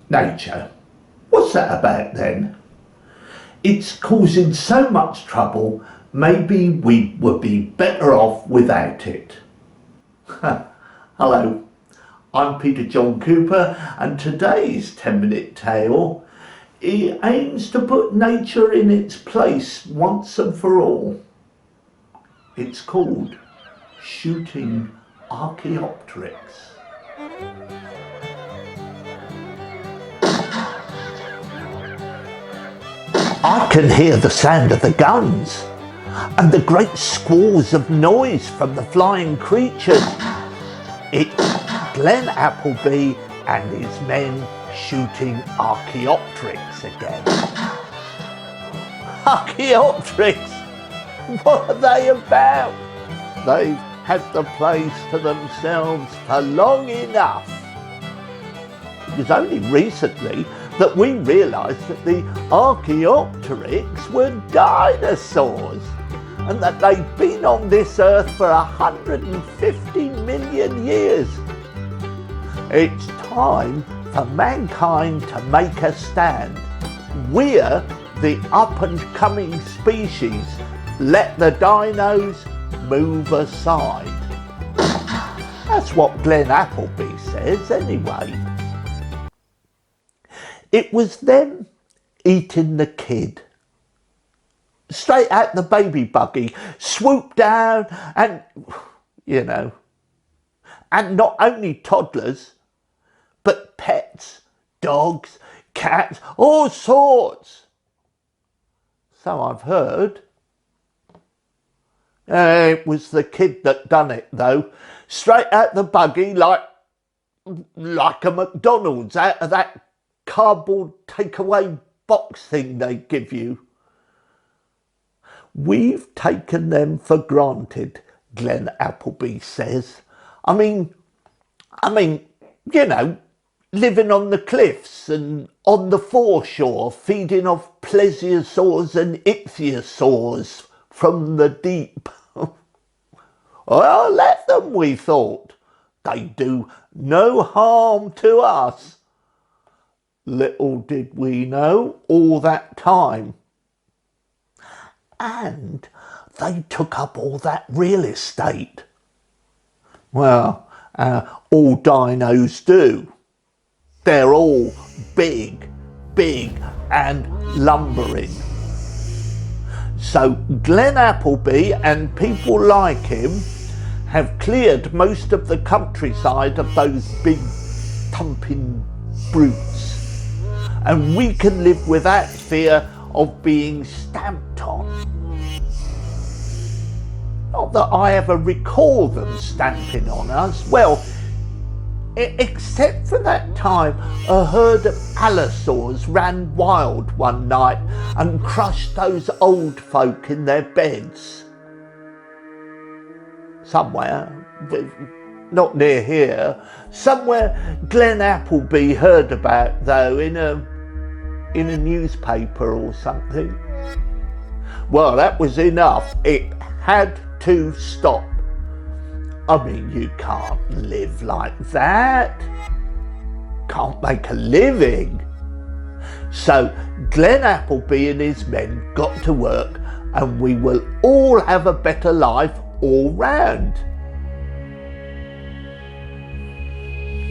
Nature. What's that about then? It's causing so much trouble, maybe we would be better off without it. Hello, I'm Peter John Cooper, and today's 10-minute tale aims to put nature in its place once and for all. It's called Shooting Archeopteryx. I can hear the sound of the guns and the great squalls of noise from the flying creatures. It's Glen Applebee and his men shooting Archeopteryx again. Archeopteryx? What are they about? They've had the place to themselves for long enough. It was only recently that we realised that the Archeopteryx were dinosaurs and that they'd been on this earth for 150 million years. It's time for mankind to make a stand. We're the up-and-coming species. Let the dinos move aside. That's what Glen Applebee says anyway. It was them eating the kid. Straight out the baby buggy, swooped down and, and not only toddlers, but pets, dogs, cats, all sorts. So I've heard. It was the kid that done it though. Straight out the buggy like a McDonald's out of that cardboard takeaway box thing they give you. We've taken them for granted, Glen Applebee says. I mean, living on the cliffs and on the foreshore, feeding off plesiosaurs and ichthyosaurs from the deep. Well, let them, we thought. They do no harm to us. Little did we know all that time. And they took up all that real estate. Well, all dinos do. They're all big and lumbering. So Glen Applebee and people like him have cleared most of the countryside of those big thumping brutes. And we can live without fear of being stamped on. Not that I ever recall them stamping on us. Well, except for that time a herd of allosaurs ran wild one night and crushed those old folk in their beds. Somewhere, not near here, somewhere Glen Applebee heard about though in a newspaper or something. Well, that was enough. It had to stop. I mean, you can't live like that. Can't make a living. So Glen Applebee and his men got to work and we will all have a better life all round.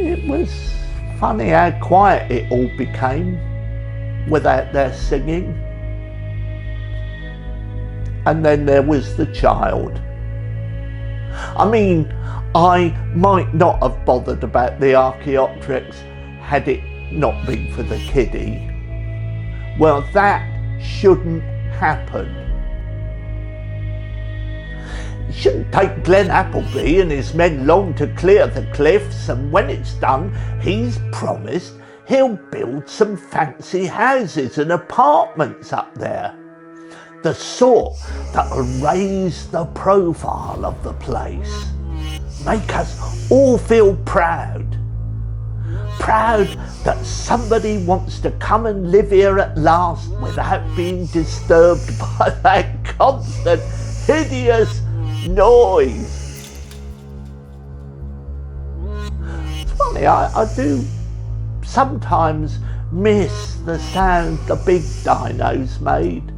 It was funny how quiet it all became without their singing. And then there was the child. I mean, I might not have bothered about the Archeopteryx had it not been for the kiddie. Well, that shouldn't happen. It shouldn't take Glen Applebee and his men long to clear the cliffs, and when it's done, he's promised he'll build some fancy houses and apartments up there. The sort that'll raise the profile of the place. Make us all feel proud. Proud that somebody wants to come and live here at last without being disturbed by that constant, hideous noise. It's funny, I do sometimes miss the sound the big dinos made.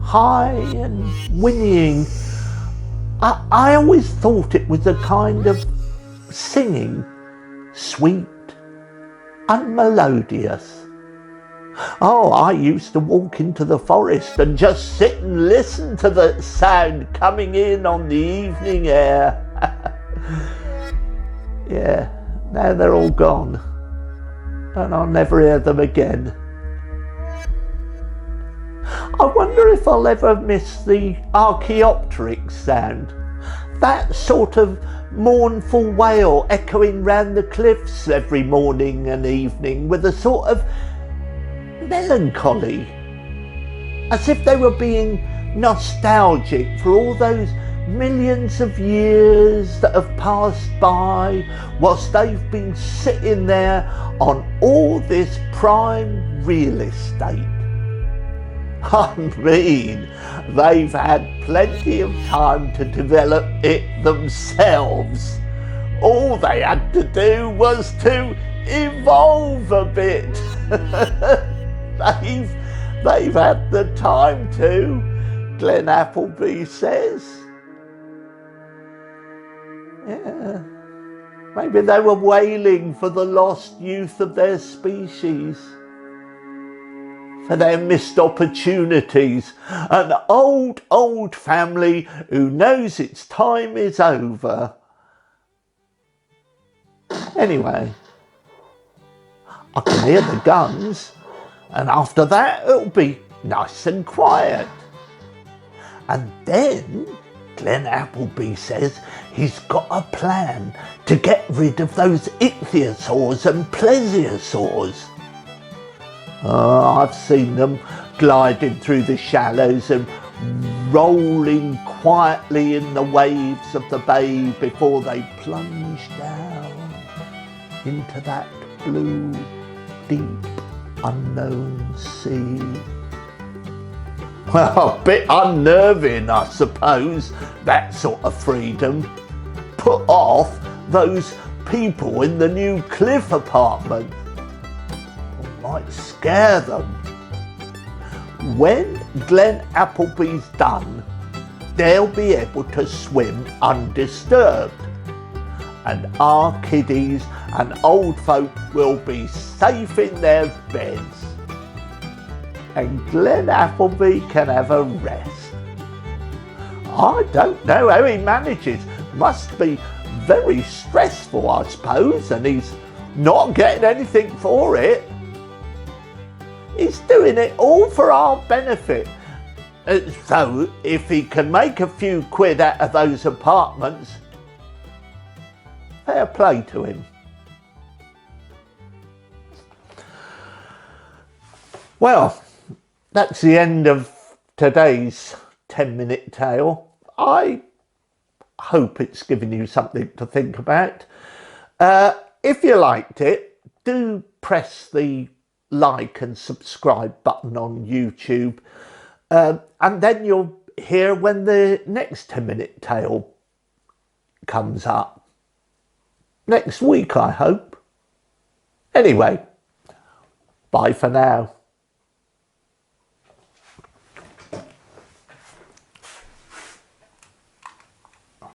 High and whinnying. I always thought it was a kind of singing, sweet and melodious. Oh, I used to walk into the forest and just sit and listen to the sound coming in on the evening air. Yeah, now they're all gone, and I'll never hear them again. I wonder if I'll ever miss the Archeopteryx sound. That sort of mournful wail echoing round the cliffs every morning and evening with a sort of melancholy, as if they were being nostalgic for all those millions of years that have passed by whilst they've been sitting there on all this prime real estate. I mean, they've had plenty of time to develop it themselves. All they had to do was to evolve a bit. They've had the time to, Glen Applebee says. Yeah, maybe they were wailing for the lost youth of their species, for their missed opportunities, an old family who knows its time is over. Anyway, I can hear the guns, and after that it'll be nice and quiet. And then Glen Applebee says he's got a plan to get rid of those ichthyosaurs and plesiosaurs. I've seen them gliding through the shallows and rolling quietly in the waves of the bay before they plunge down into that blue, deep, unknown sea. Well, a bit unnerving, I suppose, that sort of freedom. Put off those people in the new cliff apartment. Might scare them. When Glen Applebee's done, they'll be able to swim undisturbed, and our kiddies and old folk will be safe in their beds, and Glen Applebee can have a rest. I don't know how he manages. Must be very stressful, I suppose, and he's not getting anything for it. He's doing it all for our benefit. So if he can make a few quid out of those apartments, fair play to him. Well, that's the end of today's 10-minute tale. I hope it's given you something to think about. If you liked it, do press the like and subscribe button on YouTube, and then you'll hear when the next 10-minute tale comes up. Next week, I hope. Anyway, bye for now.